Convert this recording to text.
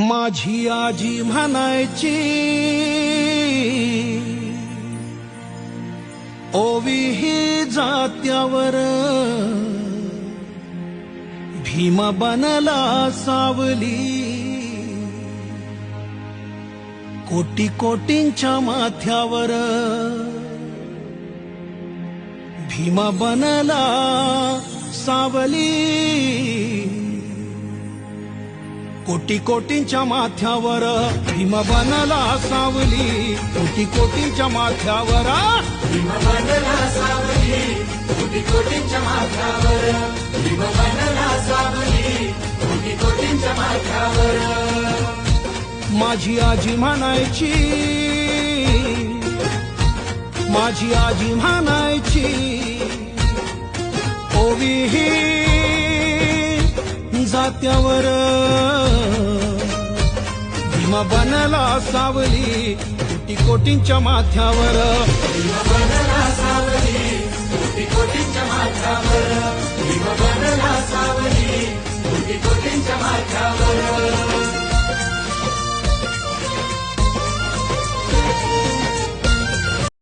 माझी आजी म्हणायची, ओवी ही जात्यावर भीम बनला सावली, कोटी कोटींच्या माथ्यावर भीम बनला सावली, कोटी कोटींच्या माथ्यावर भीम बनला सावली, कोटी कोटींच्या माथ्यावर भीम बनला सावली, कोटी कोटींच्या माथ्यावर भीम बनला सावली, कोटी कोटींच्या माथ्यावर. माझी आजी म्हणायची, माझी आजी म्हणायची, ओवी ही जात्यावर भीम बनला सावली, कोटी कोटींच्या माथ्यावर भीम बनला